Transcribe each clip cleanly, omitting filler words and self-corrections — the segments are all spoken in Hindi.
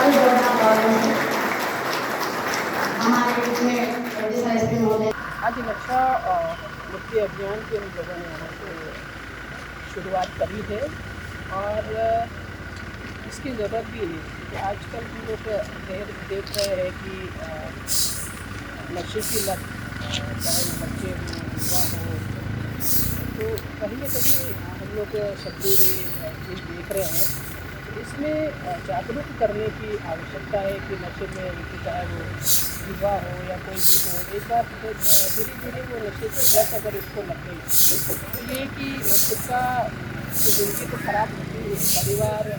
और जोड़ना और हमारे इसमें एसपी महोदय आज नशा मुक्ति अभियान की हम लोगों ने यहाँ से शुरुआत करी है और इसकी ज़रूरत भी है क्योंकि आजकल हम लोग देख रहे हैं कि नशे की लत चाहे वो बच्चे हों युवा हो तो कहीं ना कहीं हम लोग सबको ये चीज़ देख रहे हैं। तो इसमें जागरूक करने की आवश्यकता है कि नशे में उनकी चाहे वो युवा हो या कोई भी हो एक बार धीरे धीरे वो नशे की लत अगर इसको लग गई तो ये कि खुद का ज़िंदगी तो खराब होती है, परिवार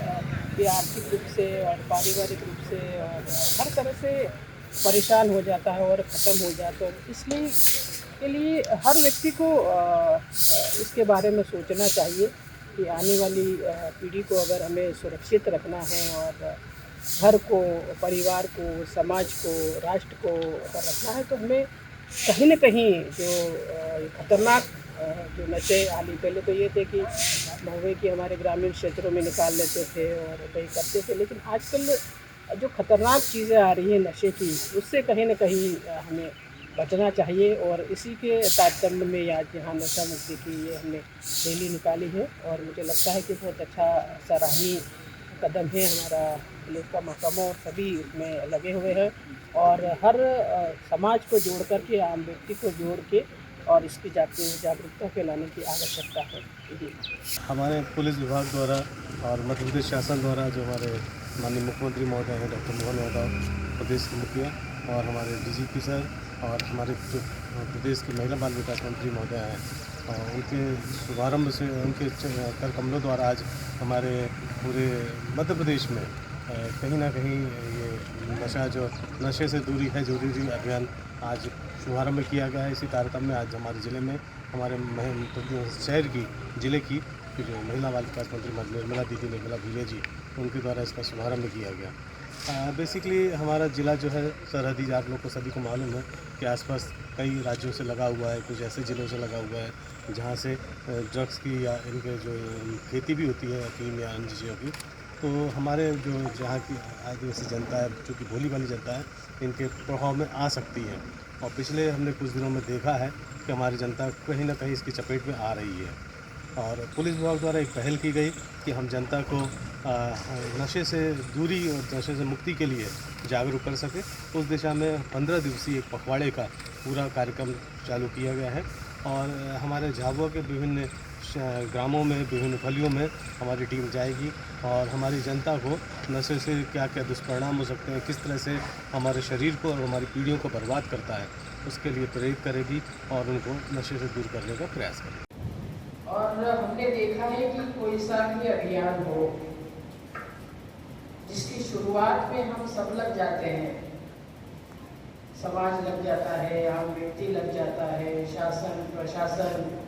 भी आर्थिक रूप से और पारिवारिक रूप से और हर तरह से परेशान हो जाता है और ख़त्म हो जाता है। इसलिए के लिए हर व्यक्ति को इसके बारे में सोचना चाहिए कि आने वाली पीढ़ी को अगर हमें सुरक्षित रखना है और घर को, परिवार को, समाज को, राष्ट्र को अगर रखना है तो हमें कहीं न कहीं जो खतरनाक जो नशे हाली पहले तो ये थे कि महुए की हमारे ग्रामीण क्षेत्रों में निकाल लेते थे और कहीं करते थे, लेकिन आजकल जो खतरनाक चीज़ें आ रही हैं नशे की उससे कहीं न कहीं हमें बचना चाहिए। और इसी के तारतम्य में आज यहाँ नशा मुक्ति की ये हमने रैली निकाली है और मुझे लगता है कि बहुत अच्छा सराहनीय कदम है। हमारा पुलिस का महकमा और सभी इसमें लगे हुए हैं और हर समाज को जोड़ कर के, आम व्यक्ति को जोड़ के और इसकी जागरूकता फैलाने की आवश्यकता है। हमारे पुलिस विभाग द्वारा और मध्य प्रदेश शासन द्वारा जो हमारे माननीय मुख्यमंत्री महोदय हैं डॉक्टर मोहन यादव, प्रदेश के मुखिया और हमारे डीजीपी सर और हमारे जो प्रदेश के महिला बाल विकास मंत्री महोदय हैं उनके शुभारंभ से उनके कर कमलों द्वारा आज हमारे पूरे मध्य प्रदेश में कहीं ना कहीं ये नशे से दूरी है जरूरी अभियान आज शुभारंभ किया गया है। इसी तारतम्य में आज हमारे ज़िले में हमारे शहर की ज़िले की जो महिला बाल विकास मंत्री निर्मला दीदी निर्मला भूरिया जी उनके द्वारा इसका शुभारंभ किया गया। बेसिकली हमारा ज़िला जो है सरहदी, आप लोग को सभी को मालूम है कि आसपास कई राज्यों से लगा हुआ है, कुछ ऐसे ज़िलों से लगा हुआ है जहाँ से ड्रग्स की या इनके जो खेती भी होती है अफीम या अन्य चीज़ों की। तो हमारे जो जहाँ की आदिवासी जनता है, जो कि भोली वाली जनता है, इनके प्रभाव में आ सकती है और पिछले हमने कुछ दिनों में देखा है कि हमारी जनता कहीं ना कहीं इसकी चपेट में आ रही है और पुलिस विभाग द्वारा एक पहल की गई कि हम जनता को नशे से दूरी और नशे से मुक्ति के लिए जागरूक कर सके। उस दिशा में 15 दिवसीय एक पखवाड़े का पूरा कार्यक्रम चालू किया गया है और हमारे झाबुआ के विभिन्न ग्रामों में, विभिन्न गलियों में हमारी टीम जाएगी और हमारी जनता को नशे से क्या क्या दुष्परिणाम हो सकते हैं, किस तरह से हमारे शरीर को और हमारी पीढ़ियों को बर्बाद करता है, उसके लिए प्रेरित करेगी और उनको नशे से दूर करने का प्रयास करेगी। और हमने देखा है कि कोई सा भी अभियान हो जिसकी शुरुआत में हम सब लग जाते हैं, समाज लग जाता है, आम व्यक्ति लग जाता है, शासन प्रशासन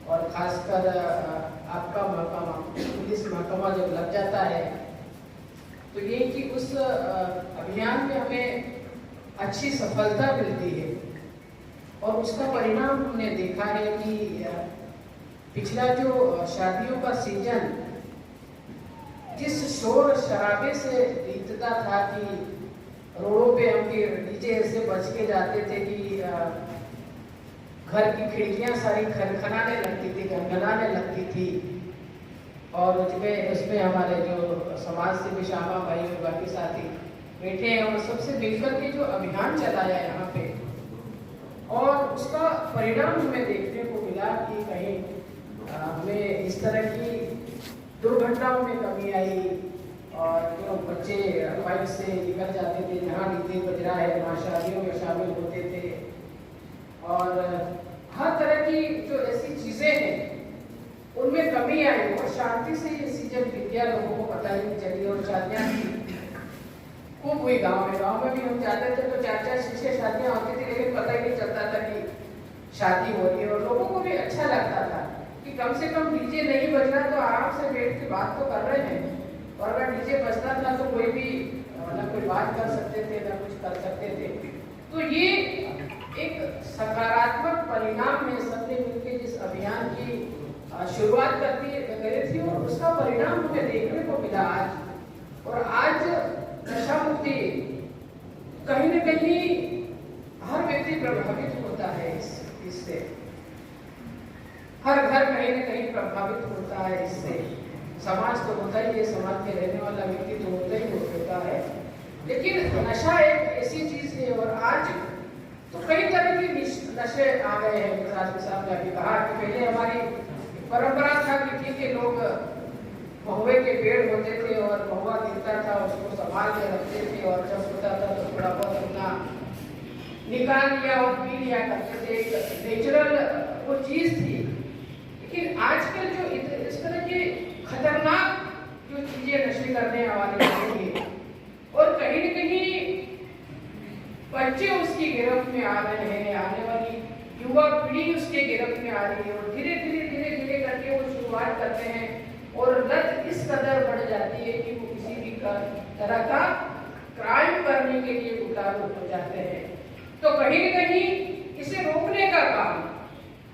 और खासकर आपका महकमा पुलिस महकमा जब लग जाता है तो ये कि उस अभियान में हमें अच्छी सफलता मिलती है और उसका परिणाम हमने देखा है कि पिछला जो शादियों का सीजन जिस शोर शराबे से बीतता था कि रोडों पे हम डीजे ऐसे बज के जाते थे कि घर की खिड़कियां सारी खनखनाने लगती थी, गनगनाने लगती थी और उसमें हमारे जो समाज से भी श्यामा भाई और बाकी साथी बैठे हैं और सबसे मिलकर के जो अभियान चलाया यहाँ पे और उसका परिणाम हमें देखने को मिला कि कहीं हमें इस तरह की दुर्घटनाओं में कमी आई और जो बच्चे बाइक से निकल जाते थे, जहाँ डीजे बज रहा है वहाँ शादियों में शामिल होते थे और हर तरह की जो ऐसी चीजें हैं उनमें कमी आई और शांति से ये सीजन बीत गया, लोगों को पता ही नहीं चली और शादियाँ खूब हुई। गांव में भी हम जाते थे तो 4-4-6 शादियाँ होती थी, लेकिन पता ही नहीं चलता था कि शादी हो रही है और लोगों को भी अच्छा लगता था कि कम से कम डीजे नहीं बज रहा तो आराम से बैठ के बात तो कर रहे हैं और अगर डीजे बजता था तो कोई भी ना कोई बात कर सकते थे ना कुछ कर सकते थे। तो ये एक सकारात्मक परिणाम में सबने मिलकर जिस अभियान की शुरुआत करी थी और उसका परिणाम हमें देखने को मिला आज। और आज नशा कहीं न कहीं हर व्यक्ति प्रभावित होता है इससे। हर घर कहीं न कहीं प्रभावित होता है इससे। समाज तो होता ही है, समाज में रहने वाला व्यक्ति तो होता है। लेकिन नशा एक ऐसी चीज है, और आज तो कई तरह के नशे आ गए हैं। विकास साहब ने अभी कहा कि पहले हमारी परंपरा था कि ठीक है, लोग महुए के पेड़ होते थे और महुआ गिरता था, उसको संभाल के रखते थे, और जब होता था तो थोड़ा बहुत अपना निकाल लिया और पी लिया करते थे। एक नेचुरल वो चीज थी। लेकिन आजकल जो इस तरह के खतरनाक जो चीजें नशे करने वाले हैं, और कहीं न कहीं बच्चे उसकी गिरफ्त में आ रहे हैं, आने वाली युवा पीढ़ी उसके गिरफ्त में आ रही है, और धीरे धीरे करके वो शुरुआत करते हैं, और लत इस कदर बढ़ जाती है कि वो किसी भी तरह का क्राइम करने के लिए उतारू हो जाते हैं। तो कहीं न कहीं इसे रोकने का काम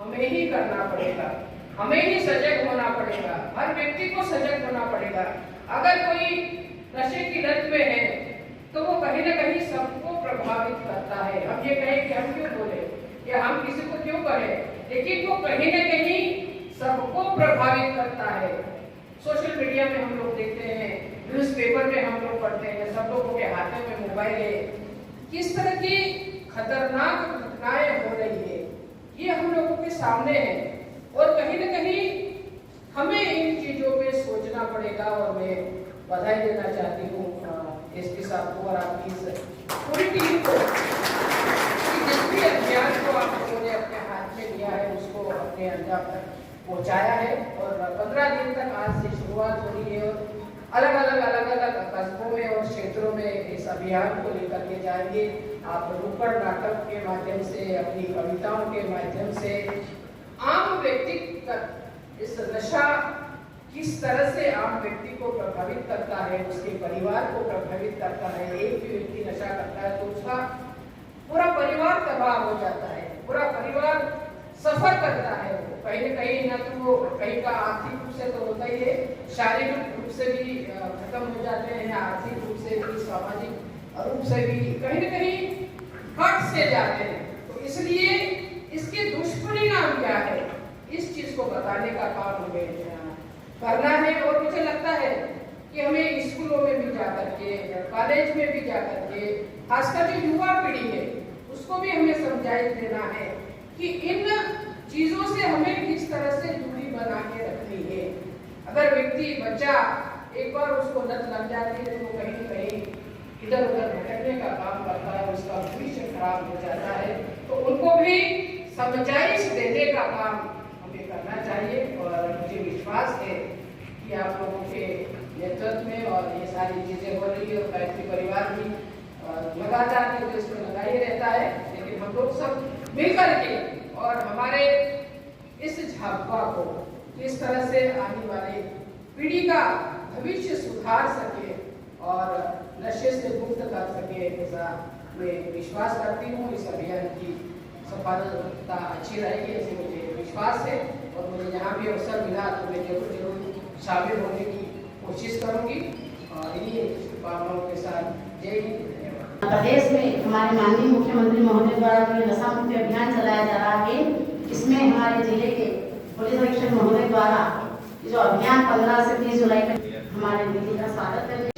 हमें ही करना पड़ेगा, हमें ही सजग होना पड़ेगा, हर व्यक्ति को सजग होना पड़ेगा। अगर कोई नशे की लत में है तो वो कहीं न कहीं सबको प्रभावित करता है। हम ये कहें कि हम क्यों बोले या हम किसी को क्यों कहें, लेकिन वो कहीं न कहीं सबको प्रभावित करता है। सोशल मीडिया में हम लोग देखते हैं, न्यूज़पेपर में हम लोग पढ़ते हैं, सब लोगों के हाथों में मोबाइल है। किस तरह की खतरनाक घटनाएं हो रही है, ये हम लोगों के सामने है, और कहीं न कहीं हमें इन चीजों पे सोचना पड़ेगा। और मैं बधाई देना चाहती हूँ एसपी साहब को और आपकी पूरी टीम को, जिस भी अभियान को आप लोगों ने अपने हाथ में लिया है उसको अपने अंजाम तक पहुंचाया है। और 15 दिन तक आज से शुरुआत हो रही है, और अलग अलग कस्बों में और क्षेत्रों में इस अभियान को लेकर के जाएंगे। आप नुक्कड़ नाटक के माध्यम से, अपनी कविताओं के माध्यम से आम व्यक्ति तक इस नशा किस तरह से आम व्यक्ति को प्रभावित करता है, उसके परिवार को प्रभावित करता है। एक भी व्यक्ति नशा करता है तो उसका पूरा परिवार तबाह हो जाता है, पूरा परिवार सफर करता है। वो कहीं न कहीं ना तो वो कहीं का आर्थिक रूप से तो होता ही है, शारीरिक रूप से भी खत्म हो जाते हैं, आर्थिक रूप से भी, सामाजिक रूप से भी कहीं न कहीं कट से जाते हैं। तो इसलिए इसके दुष्परिणाम क्या है, इस चीज को बताने का काम हमें करना है। और मुझे लगता है कि हमें स्कूलों में भी जाकर के, कॉलेज में भी जाकर के, खासकर जो युवा पीढ़ी है उसको भी हमें समझाइश देना है कि इन चीजों से हमें किस तरह से दूरी बना के रखनी है। अगर व्यक्ति बच्चा एक बार उसको लत लग जाती है तो वो कहीं न कहीं इधर उधर भटकने का काम करता है, उसका भविष्य खराब हो जाता है। तो उनको भी समझाइश देने का काम हमें करना चाहिए। और मुझे विश्वास है कि आप लोगों के नेतृत्व में और ये सारी चीजें हो रही है, और गायत्री परिवार भी लगातार निर्देश में लगा ही रहता है। लेकिन हम लोग सब मिलकर के और हमारे इस झाबुआ को किस तरह से आने वाली पीढ़ी का भविष्य सुधार सके और नशे से मुक्त कर सके, ऐसा मैं विश्वास करती हूँ। इस अभियान की सफलता अच्छी रहेगी ऐसे मुझे विश्वास है, और मुझे यहाँ भी अवसर मिला तो मैं जरूर शामिल होने की कोशिश करूँगी। और इन्हीं शुभकामनाओं के साथ जय हिंद। प्रदेश में हमारे माननीय मुख्यमंत्री महोदय द्वारा जो नशा मुक्ति अभियान चलाया जा रहा है, इसमें हमारे जिले के पुलिस अधीक्षक महोदय द्वारा जो अभियान 15 से 30 जुलाई तक हमारे दीदी का स्वागत करने